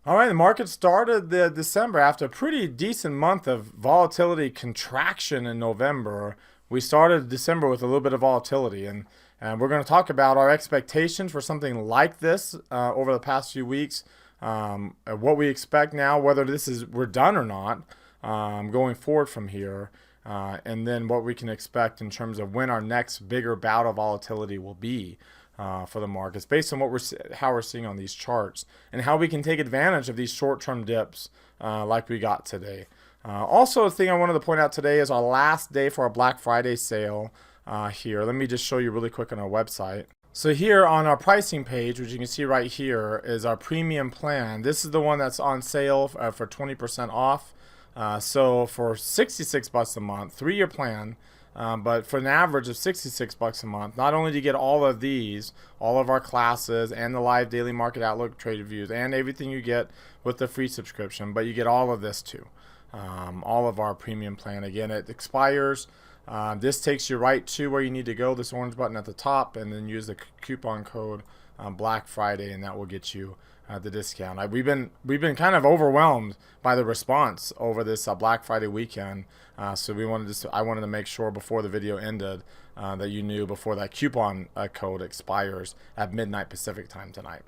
All right, the market started the December after a pretty decent month of volatility contraction in November. We started December with a little bit of volatility, and we're going to talk about our expectations for something like this over the past few weeks, what we expect now, whether this is we're done or not, going forward from here, and then what we can expect in terms of when our next bigger bout of volatility will be for the markets based on how we're seeing on these charts and how we can take advantage of these short-term dips like we got today. Also, a thing I wanted to point out today is our last day for our Black Friday sale here. Let me just show you really quick on our website. So here on our pricing page, which you can see right here, is our premium plan. This is the one that's on sale for 20% off. So for 66 bucks a month, 3-year plan, but for an average of 66 bucks a month, not only do you get all of these, all of our classes and the live daily market outlook, trade reviews, and everything you get with the free subscription, but you get all of this too. All of our premium plan. Again, it expires. This takes you right to where you need to go, this orange button at the top, and then use the coupon code Black Friday, and that will get you the discount. We've been kind of overwhelmed by the response over this Black Friday weekend, so I wanted to make sure before the video ended that you knew before that coupon code expires at midnight Pacific time tonight.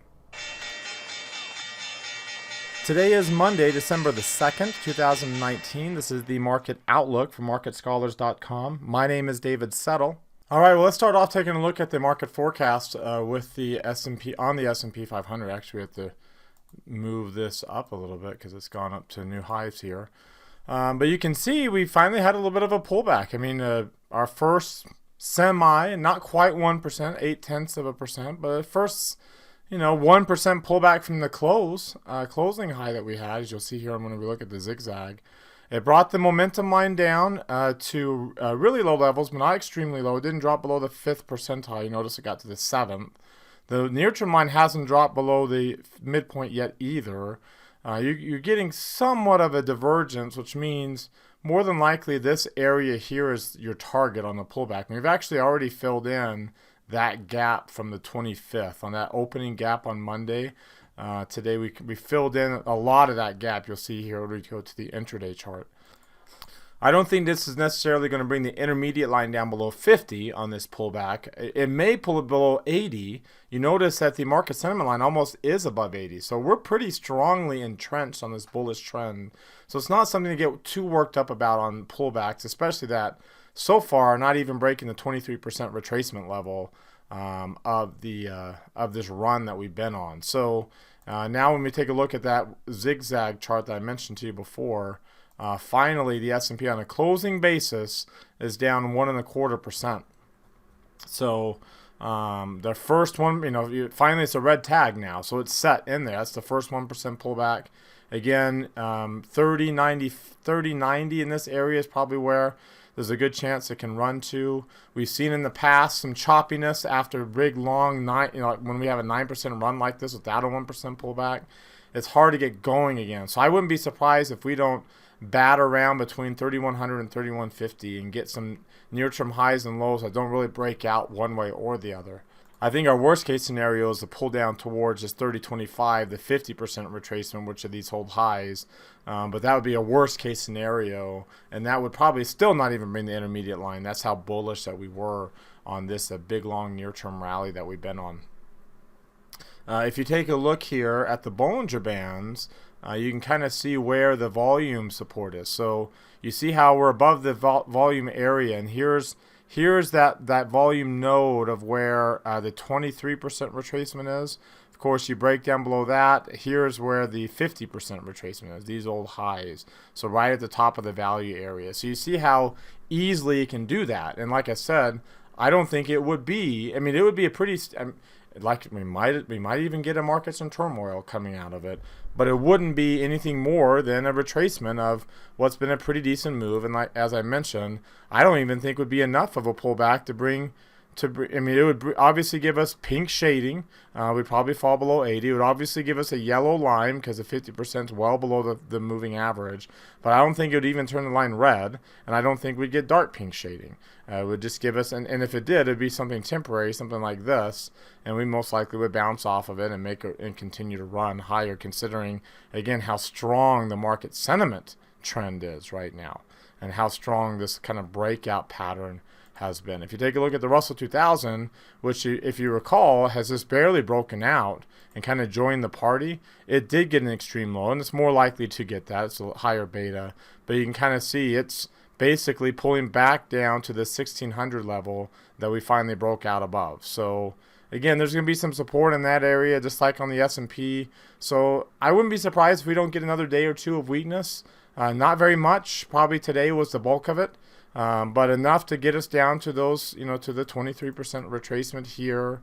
Today is Monday, December the 2nd, 2019. This is the Market Outlook from MarketScholars.com. My name is David Settle. All right, well, let's start off taking a look at the market forecast with the S&P on the S&P 500. Actually, we have to move this up a little bit because it's gone up to new highs here. But you can see we finally had a little bit of a pullback. I mean, our first semi, not quite 1%, 0.8%, but first 1% pullback from the closing high that we had, as you'll see here when we look at the zigzag. It brought the momentum line down to really low levels, but not extremely low. It didn't drop below the 5th percentile. You notice it got to the 7th. The near-term line hasn't dropped below the midpoint yet either. You're getting somewhat of a divergence, which means more than likely this area here is your target on the pullback. And we've actually already filled in that gap from the 25th on that opening gap on Monday. Today we filled in a lot of that gap. You'll see here when we go to the intraday chart. I don't think this is necessarily going to bring the intermediate line down below 50 on this pullback. It may pull it below 80. You notice that the market sentiment line almost is above 80. So we're pretty strongly entrenched on this bullish trend. So it's not something to get too worked up about on pullbacks, especially that so far not even breaking the 23% retracement level of this run that we've been on. So now when we take a look at that zigzag chart that I mentioned to you before, finally the S&P on a closing basis is down 1.25%. So the first one, finally it's a red tag now, so it's set in there. That's the first 1% pullback. Again, 30.90 in this area is probably where there's a good chance it can run to. We've seen in the past some choppiness after a big long when we have a 9% run like this without a 1% pullback. It's hard to get going again. So I wouldn't be surprised if we don't bat around between 3,100 and 3,150 and get some near-term highs and lows that don't really break out one way or the other. I think our worst case scenario is to pull down towards just 30.25, the 50% retracement, which of these hold highs. But that would be a worst case scenario, and that would probably still not even bring the intermediate line. That's how bullish that we were on this big long near-term rally that we've been on. If you take a look here at the Bollinger Bands, you can kind of see where the volume support is. So you see how we're above the volume area, and here's that volume node of where the 23% retracement is. Of course, you break down below that, here's where the 50% retracement is, these old highs. So right at the top of the value area. So you see how easily it can do that. And like I said, I don't think it would be, it would be a pretty, we might even get a markets in turmoil coming out of it, but it wouldn't be anything more than a retracement of what's been a pretty decent move. And as I mentioned, I don't even think would be enough of a pullback to bring I mean, it would obviously give us pink shading. We'd probably fall below 80. It would obviously give us a yellow line because the 50% is well below the moving average. But I don't think it would even turn the line red, and I don't think we'd get dark pink shading. It would just give us, and if it did, it'd be something temporary, something like this, and we most likely would bounce off of it and and continue to run higher, considering, again, how strong the market sentiment trend is right now and how strong this kind of breakout pattern has been. If you take a look at the Russell 2000, which, if you recall, has just barely broken out and kind of joined the party, it did get an extreme low, and it's more likely to get that. It's a higher beta, but you can kind of see it's basically pulling back down to the 1600 level that we finally broke out above. So again, there's going to be some support in that area, just like on the S&P. So I wouldn't be surprised if we don't get another day or two of weakness. Not very much. Probably today was the bulk of it. But enough to get us down to those, to the 23% retracement here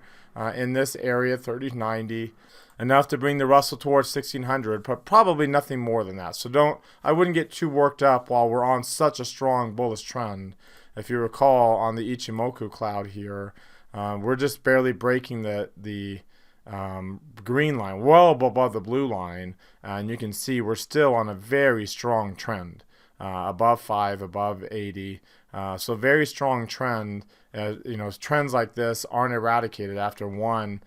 in this area, 3090. Enough to bring the Russell towards 1600, but probably nothing more than that. So I wouldn't get too worked up while we're on such a strong bullish trend. If you recall, on the Ichimoku cloud here, we're just barely breaking the green line, well above the blue line, and you can see we're still on a very strong trend. Above 5, above 80. So very strong trend. Trends like this aren't eradicated after one,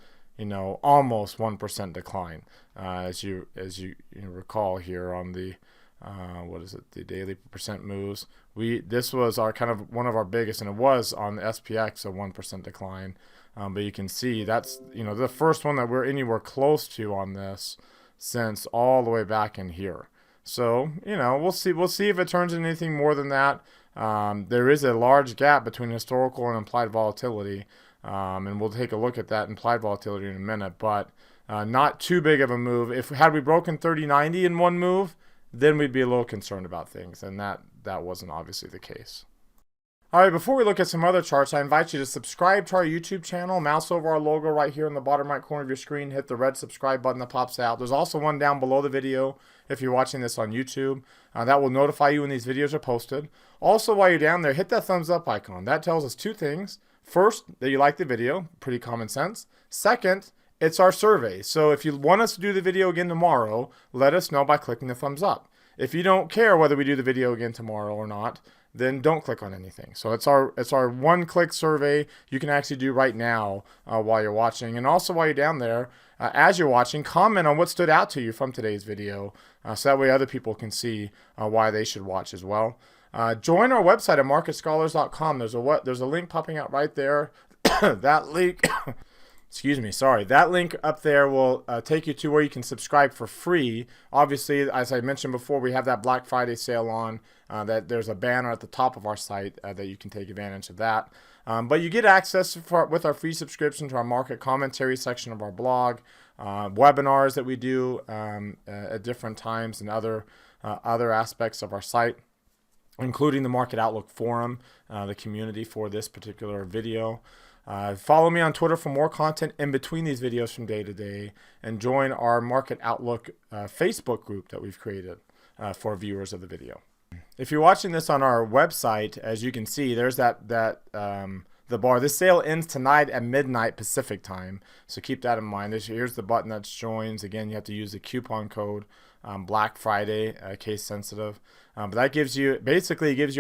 almost 1% decline. As you recall here on the the daily percent moves. This was our kind of one of our biggest, and it was on the SPX a 1% decline. But you can see that's the first one that we're anywhere close to on this since all the way back in here. So, we'll see. We'll see if it turns into anything more than that. There is a large gap between historical and implied volatility, and we'll take a look at that implied volatility in a minute. But not too big of a move. Had we broken 3090 in one move, then we'd be a little concerned about things, and that wasn't obviously the case. All right, before we look at some other charts, I invite you to subscribe to our YouTube channel. Mouse over our logo right here in the bottom right corner of your screen. Hit the red subscribe button that pops out. There's also one down below the video if you're watching this on YouTube. That will notify you when these videos are posted. Also, while you're down there, hit that thumbs up icon. That tells us two things. First, that you like the video. Pretty common sense. Second, it's our survey. So if you want us to do the video again tomorrow, let us know by clicking the thumbs up. If you don't care whether we do the video again tomorrow or not, then don't click on anything. So it's our one-click survey you can actually do right now while you're watching. And also while you're down there, as you're watching, comment on what stood out to you from today's video, so that way other people can see why they should watch as well. Join our website at marketscholars.com. There's a link popping out right there. That link... Excuse me, sorry. That link up there will take you to where you can subscribe for free. Obviously, as I mentioned before, we have that Black Friday sale on. That there's a banner at the top of our site that you can take advantage of that. But you get access with our free subscription to our market commentary section of our blog, webinars that we do at different times, and other aspects of our site, including the Market Outlook Forum, the community for this particular video. Follow me on Twitter for more content in between these videos from day to day, and join our Market Outlook Facebook group that we've created for viewers of the video. If you're watching this on our website, as you can see, there's the bar. This sale ends tonight at midnight Pacific time, so keep that in mind. Here's the button that joins. Again, you have to use the coupon code Black Friday, case sensitive. But that gives you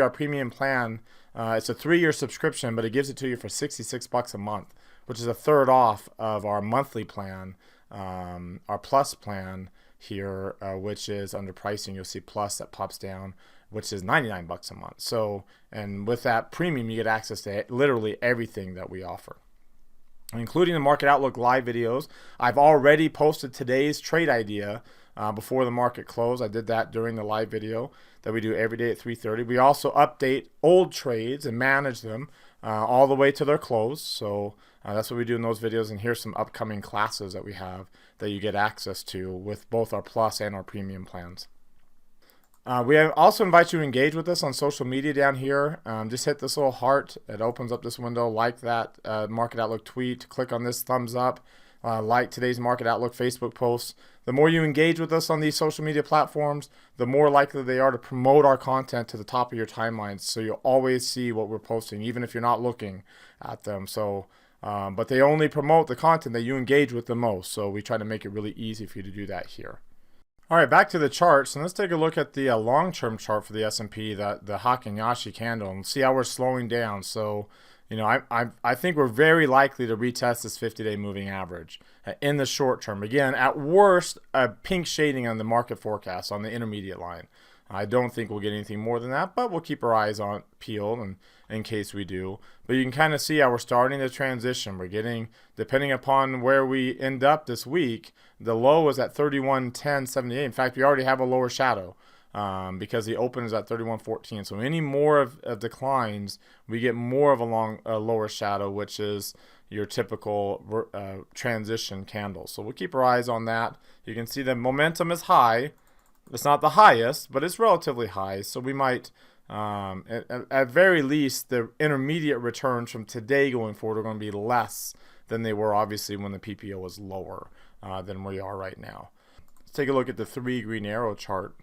our premium plan. It's a 3-year subscription, but it gives it to you for $66 a month, which is a third off of our monthly plan, our plus plan here, which is under pricing. You'll see plus that pops down, which is $99 a month. So, and with that premium, you get access to literally everything that we offer, including the Market Outlook live videos. I've already posted today's trade idea before the market close. I did that during the live video that we do every day at 3:30. We also update old trades and manage them all the way to their close. So that's what we do in those videos. And here's some upcoming classes that we have that you get access to with both our plus and our premium plans. We also invite you to engage with us on social media down here. Just hit this little heart. It opens up this window. Like that Market Outlook tweet. Click on this thumbs up. like today's Market Outlook Facebook posts. The more you engage with us on these social media platforms, the more likely they are to promote our content to the top of your timelines. So you'll always see what we're posting, even if you're not looking at them. So, but they only promote the content that you engage with the most. So we try to make it really easy for you to do that here. All right, back to the charts, and let's take a look at the long-term chart for the S&P, the Hakinyashi candle, and see how we're slowing down. So, you know, I think we're very likely to retest this 50-day moving average in the short term. Again, at worst, a pink shading on the market forecast on the intermediate line. I don't think we'll get anything more than that, but we'll keep our eyes on peeled and in case we do. But you can kind of see how we're starting to transition. We're getting, depending upon where we end up this week, the low is at 31.1078. In fact, we already have a lower shadow because the open is at 31.14. So any more of declines, we get more of a lower shadow, which is your typical transition candle. So we'll keep our eyes on that. You can see the momentum is high. It's not the highest, but it's relatively high. So we might, at very least, the intermediate returns from today going forward are going to be less than they were, obviously, when the PPO was lower than we are right now. Let's take a look at the 3 green arrow chart.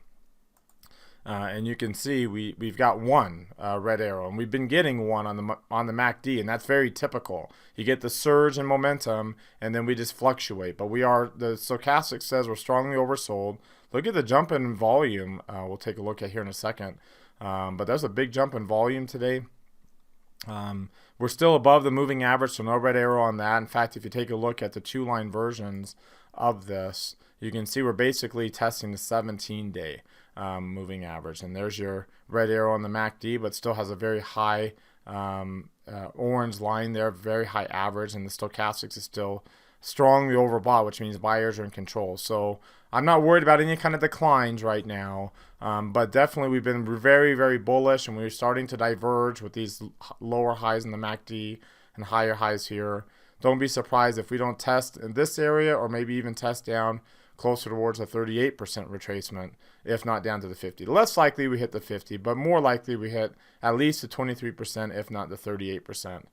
And you can see we've got one red arrow, and we've been getting one on the MACD, and that's very typical. You get the surge in momentum, and then we just fluctuate. But the stochastic says we're strongly oversold. Look at the jump in volume. We'll take a look at here in a second. But there's a big jump in volume today. We're still above the moving average, so no red arrow on that. In fact, if you take a look at the 2-line versions of this, you can see we're basically testing the 17-day moving average. And there's your red arrow on the MACD, but still has a very high orange line there, very high average, and the stochastics is still strongly overbought, which means buyers are in control. So I'm not worried about any kind of declines right now, but definitely we've been very, very bullish, and we're starting to diverge with these lower highs in the MACD and higher highs here. Don't be surprised if we don't test in this area, or maybe even test down closer towards a 38% retracement, if not down to the 50. Less likely we hit the 50, but more likely we hit at least the 23%, if not the 38%,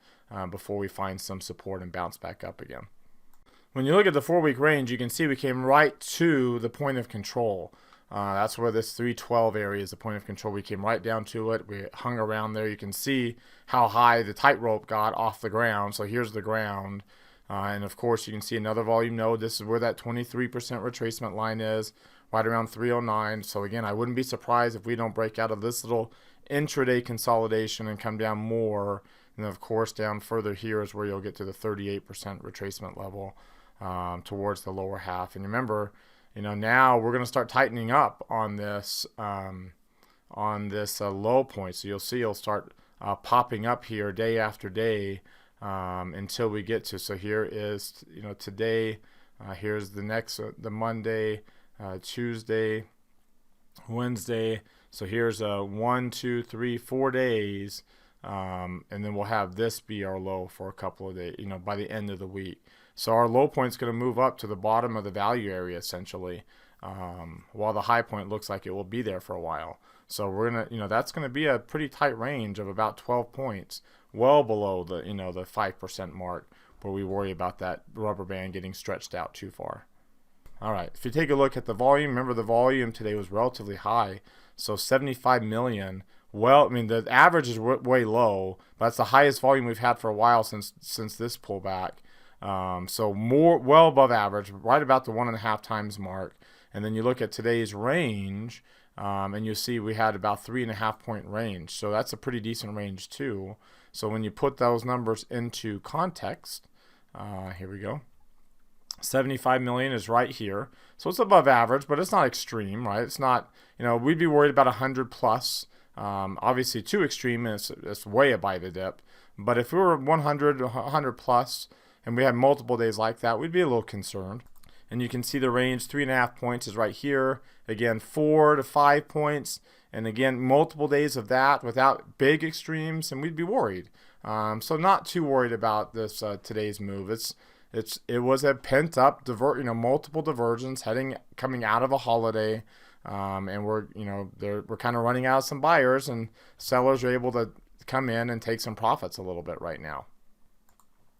before we find some support and bounce back up again. When you look at the 4-week range, you can see we came right to the point of control. That's where this 312 area is the point of control. We came right down to it. We hung around there. You can see how high the tightrope got off the ground. So here's the ground. And of course, you can see another volume node. This is where that 23% retracement line is, right around 309. So again, I wouldn't be surprised if we don't break out of this little intraday consolidation and come down more. And then of course, down further here is where you'll get to the 38% retracement level towards the lower half. And remember, you know, now we're going to start tightening up on this low point. So you'll see it'll start popping up here day after day. Until we get to, so here is, you know, today, here's the next, the Monday, Tuesday, Wednesday. So here's 1, 2, 3, 4 days, and then we'll have this be our low for a couple of days, you know, by the end of the week. So our low point is going to move up to the bottom of the value area essentially, while the high point looks like it will be there for a while. So we're gonna, you know, that's going to be a pretty tight range of about 12 points. Well below the, you know, the 5% mark, where we worry about that rubber band getting stretched out too far. All right, if you take a look at the volume, remember the volume today was relatively high, so 75 million. Well, I mean, the average is way low, but that's the highest volume we've had for a while since this pullback. So well above average, right about the 1.5 times mark. And then you look at today's range, and you see we had about 3.5 point range. So that's a pretty decent range too. So when you put those numbers into context, here we go. 75 million is right here. So it's above average, but it's not extreme, right? It's not, you know, we'd be worried about 100 plus. Obviously too extreme, it's way a buy the dip. But if we were 100 plus, and we had multiple days like that, we'd be a little concerned. And you can see the range, 3.5 points is right here. Again, 4 to 5 points. And again, multiple days of that without big extremes, and we'd be worried. So not too worried about this today's move. It was a pent up multiple divergence coming out of a holiday, and we're kind of running out of some buyers, and sellers are able to come in and take some profits a little bit right now.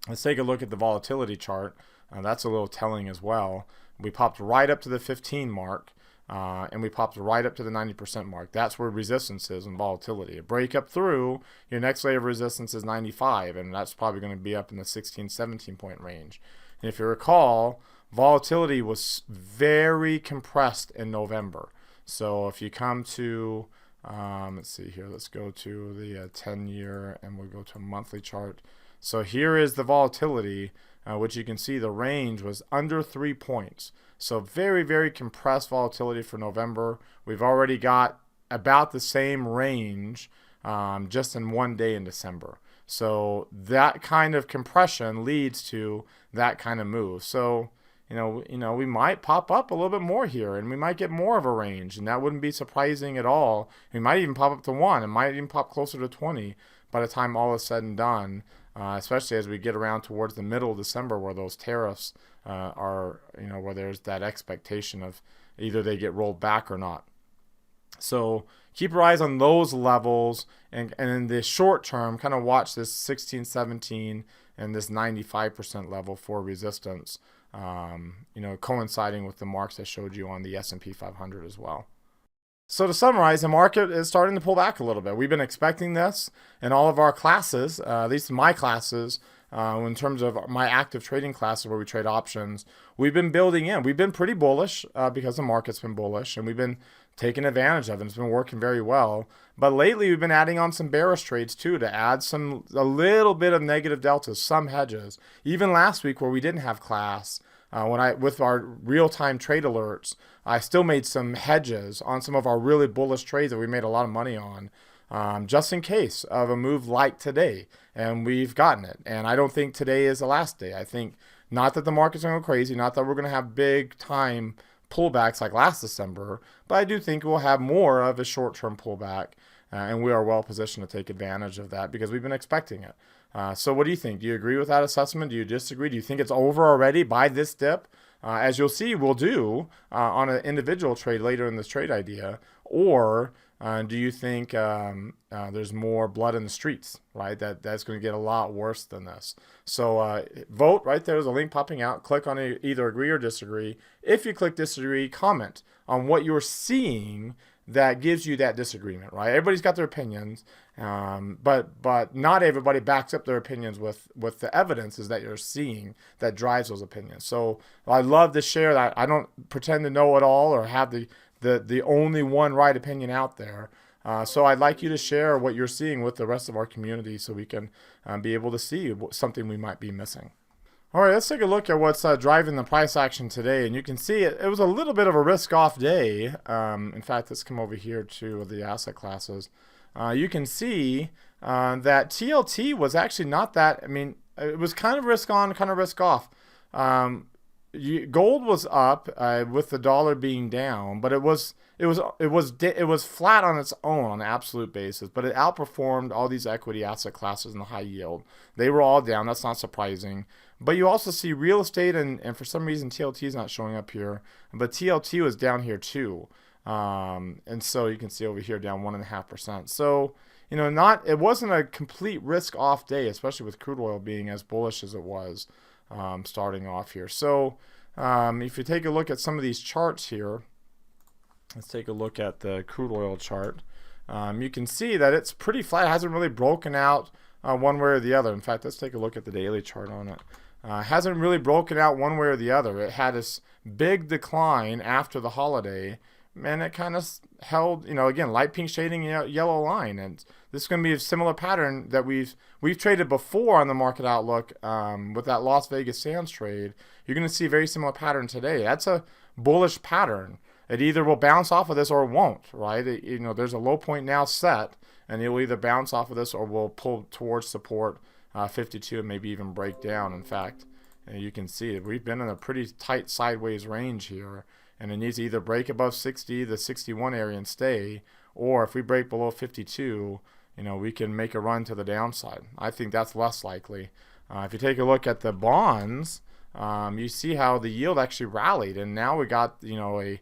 Let's take a look at the volatility chart. That's a little telling as well. We popped right up to the 15 mark. And we popped right up to the 90% mark. That's where resistance is in volatility. A break up through, your next layer of resistance is 95, and that's probably going to be up in the 16, 17 point range. And if you recall, volatility was very compressed in November. So if you come to, let's see here, let's go to the 10-year, and we'll go to a monthly chart. So here is the volatility, which you can see the range was under 3 points. So very, very compressed volatility for November. We've already got about the same range just in one day in December. So that kind of compression leads to that kind of move. So, we might pop up a little bit more here, and we might get more of a range, and that wouldn't be surprising at all. We might even pop up to 1. It might even pop closer to 20 by the time all is said and done. Especially as we get around towards the middle of December, where those tariffs are, where there's that expectation of either they get rolled back or not. So keep your eyes on those levels, and in the short term, kind of watch this 16, 17, and this 95% level for resistance, coinciding with the marks I showed you on the S&P 500 as well. So to summarize, the market is starting to pull back a little bit. We've been expecting this in all of our classes, at least my classes, in terms of my active trading classes where we trade options. We've been building in. We've been pretty bullish because the market's been bullish, and we've been taking advantage of it. It's been working very well. But lately, we've been adding on some bearish trades too to add a little bit of negative deltas, some hedges. Even last week where we didn't have class, with our real-time trade alerts, I still made some hedges on some of our really bullish trades that we made a lot of money on, just in case of a move like today. And we've gotten it. And I don't think today is the last day. I think not that the market's going to go crazy, not that we're going to have big time pullbacks like last December, but I do think we'll have more of a short-term pullback, and we are well positioned to take advantage of that because we've been expecting it. So what do you think? Do you agree with that assessment? Do you disagree? Do you think it's over already by this dip? As you'll see, we'll do on an individual trade later in this trade idea. Or do you think there's more blood in the streets, right? That's going to get a lot worse than this. So vote right there. There's a link popping out. Click on it, either agree or disagree. If you click disagree, comment on what you're seeing that gives you that disagreement, right? Everybody's got their opinions, but not everybody backs up their opinions with the evidences that you're seeing that drives those opinions. So I love to share that. I don't pretend to know it all or have the only one right opinion out there. So I'd like you to share what you're seeing with the rest of our community so we can be able to see something we might be missing. All right, let's take a look at what's driving the price action today. And you can see it was a little bit of a risk-off day. In fact, let's come over here to the asset classes. You can see that TLT was actually not that. I mean, it was kind of risk-on, kind of risk-off. Gold was up with the dollar being down, but it was flat on its own on an absolute basis, but it outperformed all these equity asset classes in the high yield. They were all down. That's not surprising. But you also see real estate, and for some reason TLT is not showing up here, but TLT was down here too. And so you can see over here down 1.5%. So, it wasn't a complete risk-off day, especially with crude oil being as bullish as it was starting off here. So if you take a look at some of these charts here, let's take a look at the crude oil chart. You can see that it's pretty flat. It hasn't really broken out one way or the other. In fact, let's take a look at the daily chart on it. Hasn't really broken out one way or the other. It had this big decline after the holiday, and it kind of held, again, light pink shading, yellow line. And this is going to be a similar pattern that we've traded before on the market outlook with that Las Vegas Sands trade. You're going to see a very similar pattern today. That's a bullish pattern. It either will bounce off of this or it won't, right? There's a low point now set, and it will either bounce off of this or will pull towards support 52 and maybe even break down. In fact, you can see we've been in a pretty tight sideways range here, and it needs to either break above 60, the 61 area, and stay, or if we break below 52, we can make a run to the downside. I think that's less likely. If you take a look at the bonds, you see how the yield actually rallied, and now we got a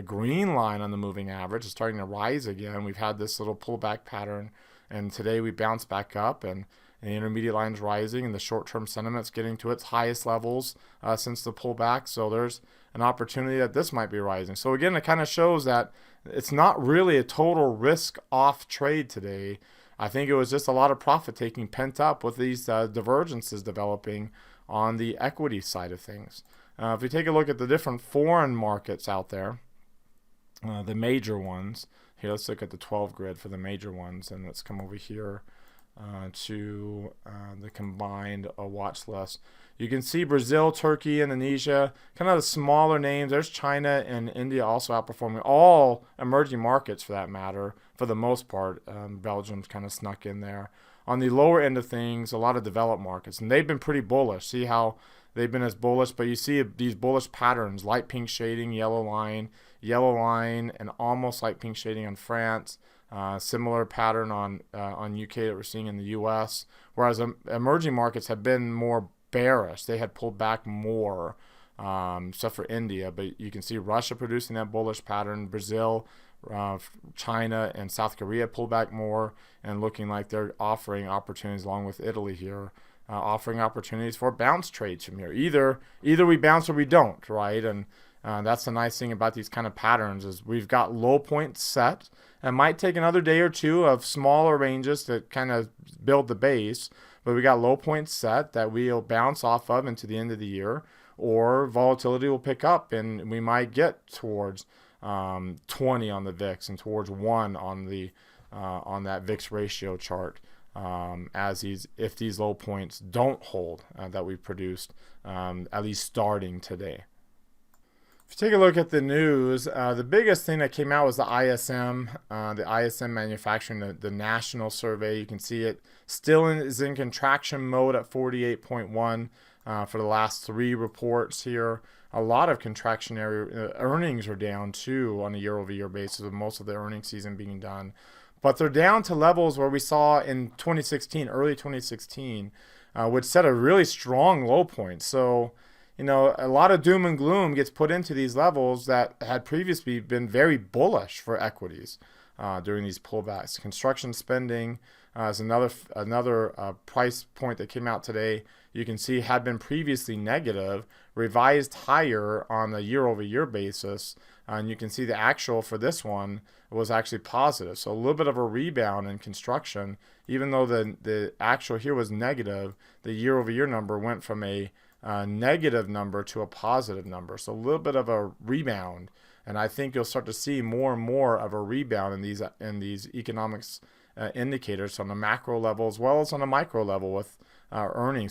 green line on the moving average. It's starting to rise again. We've had this little pullback pattern, and today we bounced back up, and and the intermediate line's rising, and the short-term sentiment's getting to its highest levels since the pullback. So there's an opportunity that this might be rising. So again, it kind of shows that it's not really a total risk-off trade today. I think it was just a lot of profit taking pent up with these divergences developing on the equity side of things. If we take a look at the different foreign markets out there, the major ones, here let's look at the 12 grid for the major ones, and let's come over here to the combined watch list. You can see Brazil, Turkey, Indonesia, kind of the smaller names. There's China and India also outperforming. All emerging markets for that matter, for the most part. Belgium's kind of snuck in there. On the lower end of things, a lot of developed markets, and they've been pretty bullish. See how they've been as bullish, but you see these bullish patterns, light pink shading, yellow line, and almost light pink shading on France. Similar pattern on UK that we're seeing in the US, whereas emerging markets have been more bearish. They had pulled back more, except for India, but you can see Russia producing that bullish pattern. Brazil, China, and South Korea pulled back more and looking like they're offering opportunities, along with Italy here, offering opportunities for bounce trades from here. Either we bounce or we don't, right? And that's the nice thing about these kind of patterns is we've got low points set. It might take another day or two of smaller ranges to kind of build the base, but we got low points set that we'll bounce off of into the end of the year, or volatility will pick up and we might get towards 20 on the VIX and towards 1 on the on that VIX ratio chart, if these low points don't hold that we produced, at least starting today. If you take a look at the news, the biggest thing that came out was the ISM manufacturing, the national survey. You can see it still is in contraction mode at 48.1 for the last 3 reports here. A lot of contractionary earnings are down too on a year-over-year basis, with most of the earnings season being done. But they're down to levels where we saw in 2016, early 2016, which set a really strong low point. So, a lot of doom and gloom gets put into these levels that had previously been very bullish for equities during these pullbacks. Construction spending is another price point that came out today. You can see had been previously negative, revised higher on a year-over-year basis. And you can see the actual for this one was actually positive. So a little bit of a rebound in construction. Even though the actual here was negative, the year-over-year number went from a negative number to a positive number. So a little bit of a rebound. And I think you'll start to see more and more of a rebound in these economics indicators on the macro level as well as on a micro level, with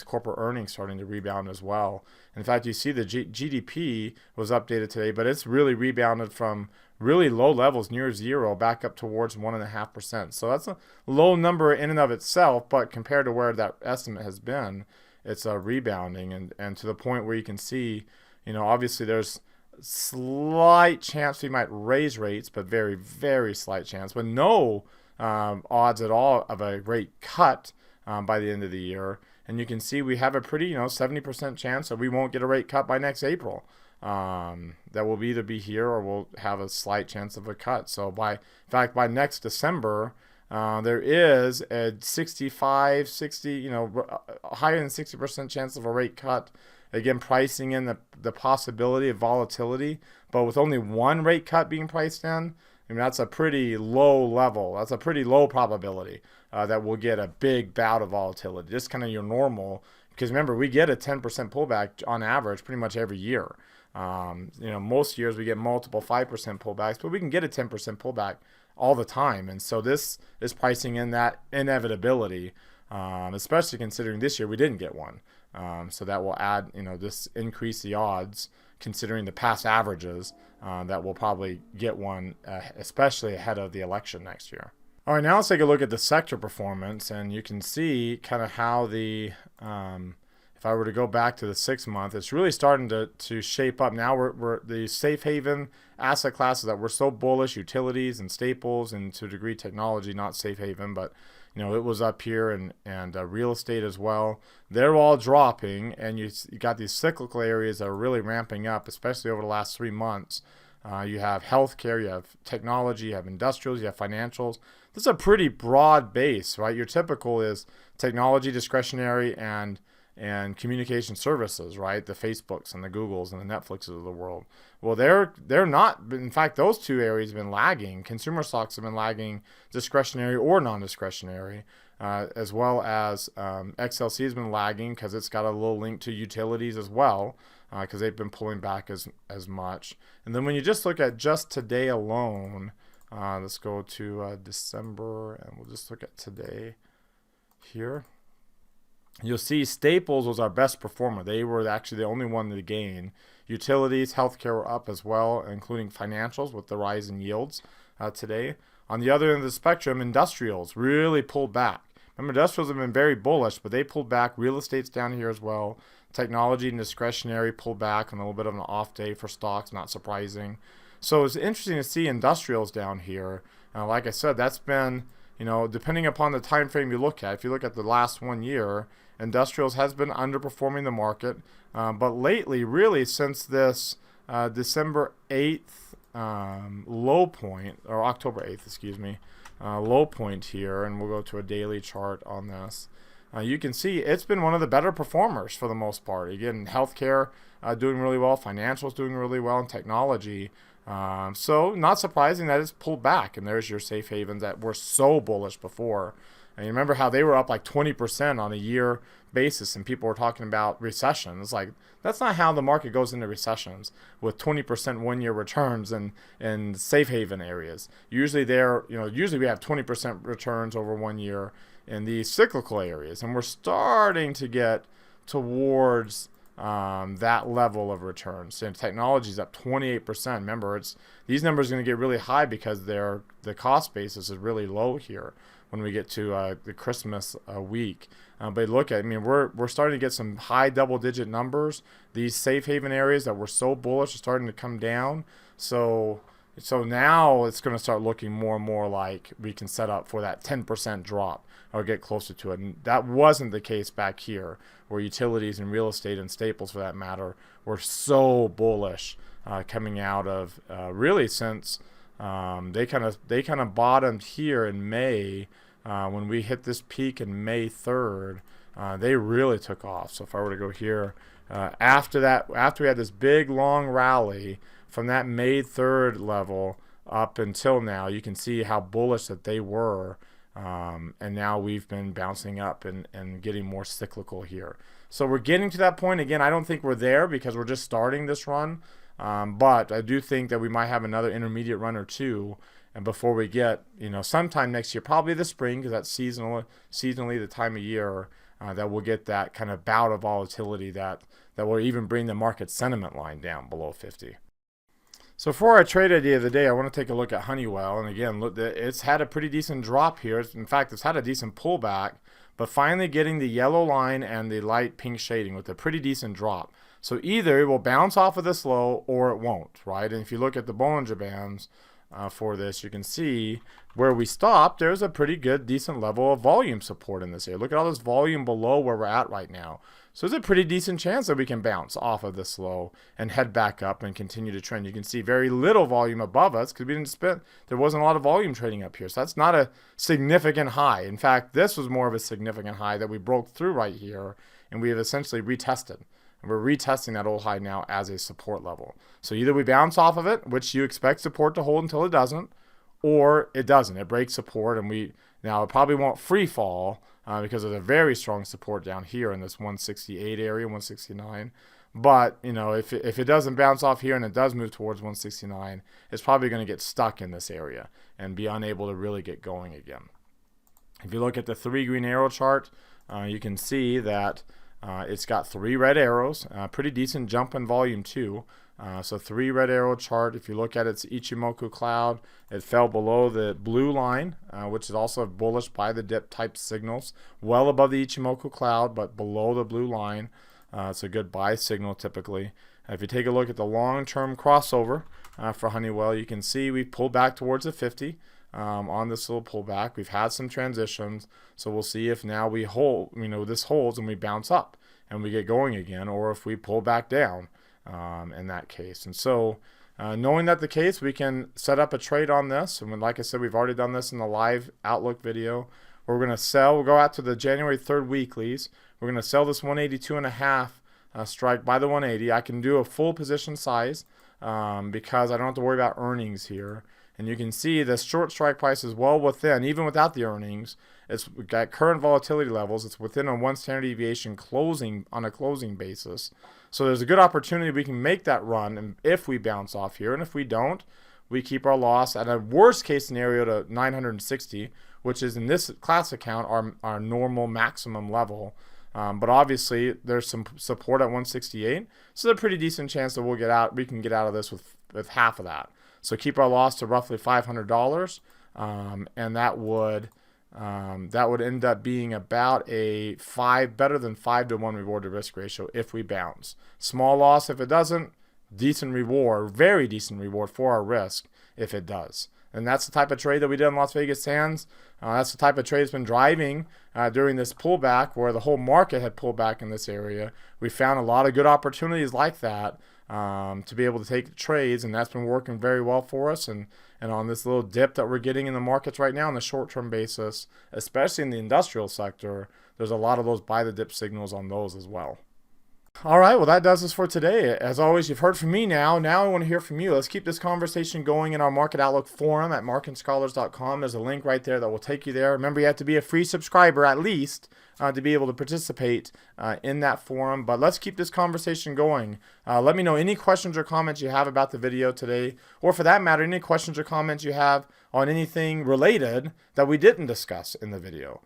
corporate earnings starting to rebound as well. In fact, you see the GDP was updated today, but it's really rebounded from really low levels near zero back up towards 1.5%. So that's a low number in and of itself, but compared to where that estimate has been, it's rebounding and to the point where you can see, obviously there's slight chance we might raise rates, but very, very slight chance, but no odds at all of a rate cut by the end of the year. And you can see we have a pretty 70% chance that we won't get a rate cut by next April. That will either be here or we'll have a slight chance of a cut. So by next December, there is a 60, higher than 60% chance of a rate cut. Again, pricing in the possibility of volatility, but with only one rate cut being priced in, that's a pretty low level. That's a pretty low probability that we'll get a big bout of volatility. Just kind of your normal, because remember, we get a 10% pullback on average pretty much every year. Most years we get multiple 5% pullbacks, but we can get a 10% pullback all the time. And so this is pricing in that inevitability, especially considering this year we didn't get one. So that will add, this increase the odds, considering the past averages, that we'll probably get one, especially ahead of the election next year. All right, now let's take a look at the sector performance, and you can see kind of how if I were to go back to the 6 month, it's really starting to shape up. Now we're the safe haven asset classes that were so bullish, utilities and staples, and to a degree technology, not safe haven, but it was up here, and real estate as well. They're all dropping, and you got these cyclical areas that are really ramping up, especially over the last 3 months. You have healthcare, you have technology, you have industrials, you have financials. this is a pretty broad base, right? Your typical is technology, discretionary, and communication services, right? The Facebooks and the Googles and the Netflixes of the world. Well, they're not. In fact, those two areas have been lagging. Consumer stocks have been lagging, discretionary or non-discretionary, as well as XLC has been lagging because it's got a little link to utilities as well, because they've been pulling back as much. And then when you just look at just today alone, let's go to December, and we'll just look at today here. You'll see Staples was our best performer. They were actually the only one to gain. Utilities, healthcare were up as well, including financials with the rise in yields today. On the other end of the spectrum, industrials really pulled back. Remember, industrials have been very bullish, but they pulled back. Real estate's down here as well. Technology and discretionary pulled back on a little bit of an off day for stocks, not surprising. So it's interesting to see industrials down here. Like I said, that's been, depending upon the time frame you look at. If you look at the last 1 year, industrials has been underperforming the market. But lately, really since this December 8th low point, or October 8th, excuse me, low point here, and we'll go to a daily chart on this. You can see it's been one of the better performers for the most part. Again, healthcare doing really well, financials doing really well, and technology. So not surprising that it's pulled back. And there's your safe havens that were so bullish before. And you remember how they were up like 20% on a year basis, and people were talking about recessions. Like, that's not how the market goes into recessions, with 20% 1 year returns in safe haven areas. Usually usually we have 20% returns over 1 year in these cyclical areas, and we're starting to get towards that level of returns. And technology is up 28%. Remember, these numbers are going to get really high because the cost basis is really low here when we get to the Christmas week. But look at, we're starting to get some high double-digit numbers. These safe haven areas that were so bullish are starting to come down. So now it's going to start looking more and more like we can set up for that 10% drop or get closer to it. And that wasn't the case back here, where utilities and real estate and staples, for that matter, were so bullish coming out of really since they kind of bottomed here in May. When we hit this peak in May 3rd, they really took off. So if I were to go here, after we had this big long rally from that May 3rd level up until now, you can see how bullish that they were. And now we've been bouncing up and getting more cyclical here. So we're getting to that point. Again, I don't think we're there because we're just starting this run. But I do think that we might have another intermediate run or two, and before we get, sometime next year, probably the spring, because that's seasonally the time of year that we'll get that kind of bout of volatility that will even bring the market sentiment line down below 50. So for our trade idea of the day, I want to take a look at Honeywell. And again, look, it's had a pretty decent drop here. In fact, it's had a decent pullback, but finally getting the yellow line and the light pink shading with a pretty decent drop. So either it will bounce off of this low or it won't, right? And if you look at the Bollinger Bands for this, you can see where we stopped, there's a pretty good, decent level of volume support in this area. Look at all this volume below where we're at right now. So there's a pretty decent chance that we can bounce off of this low and head back up and continue to trend. You can see very little volume above us because there wasn't a lot of volume trading up here. So that's not a significant high. In fact, this was more of a significant high that we broke through right here, and we have essentially retested. And we're retesting that old high now as a support level. So either we bounce off of it, which you expect support to hold until it doesn't, or it doesn't. It breaks support, and now it probably won't free fall because there's a very strong support down here in this 168 area, 169. But, if it doesn't bounce off here and it does move towards 169, it's probably going to get stuck in this area and be unable to really get going again. If you look at the 3 green arrow chart, you can see that it's got 3 red arrows, pretty decent jump in volume too. So 3 red arrow chart. If you look at its Ichimoku cloud, it fell below the blue line, which is also bullish by the dip type signals, well above the Ichimoku cloud, but below the blue line. It's a good buy signal typically. If you take a look at the long-term crossover for Honeywell, you can see we pulled back towards the 50 on this little pullback. We've had some transitions, so we'll see if now we hold, this holds and we bounce up and we get going again, or if we pull back down in that case. And so Knowing that the case, we can set up a trade on this. And like I said, we've already done this in the live Outlook video. We're going to sell. We'll go out to the January 3rd weeklies. We're going to sell this 182.5 strike by the 180. I can do a full position size because I don't have to worry about earnings here. And you can see the short strike price is well within, even without the earnings. It's got current volatility levels. It's within a 1 standard deviation closing on a closing basis. So there's a good opportunity we can make that run, and if we bounce off here. And if we don't, we keep our loss at a worst case scenario to 960, which is in this class account our normal maximum level. But obviously there's some support at 168, so there's a pretty decent chance that we can get out of this with half of that. So keep our loss to roughly $500, and that would end up being about a better than 5 to 1 reward to risk ratio if we bounce. Small loss if it doesn't, decent reward, very decent reward for our risk if it does. And that's the type of trade that we did in Las Vegas Sands. That's the type of trade that's been driving during this pullback where the whole market had pulled back in this area. We found a lot of good opportunities like that to be able to take trades, and that's been working very well for us. And on this little dip that we're getting in the markets right now on the short-term basis, especially in the industrial sector, there's a lot of those buy the dip signals on those as well. All right, well, that does this for today. As always, you've heard from me now. Now I want to hear from you. Let's keep this conversation going in our Market Outlook forum at marketscholars.com. There's a link right there that will take you there. Remember, you have to be a free subscriber at least to be able to participate in that forum. But let's keep this conversation going. Let me know any questions or comments you have about the video today, or for that matter, any questions or comments you have on anything related that we didn't discuss in the video.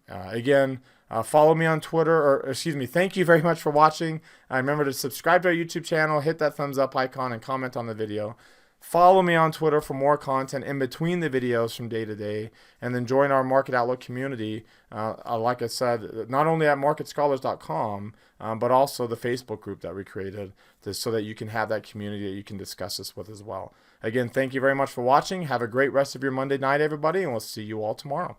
Again, follow me on Twitter, or excuse me, thank you very much for watching. Remember to subscribe to our YouTube channel, hit that thumbs up icon, and comment on the video. Follow me on Twitter for more content in between the videos from day to day, and then join our Market Outlook community, like I said, not only at marketscholars.com, but also the Facebook group that we created so that you can have that community that you can discuss this with as well. Again, thank you very much for watching. Have a great rest of your Monday night, everybody, and we'll see you all tomorrow.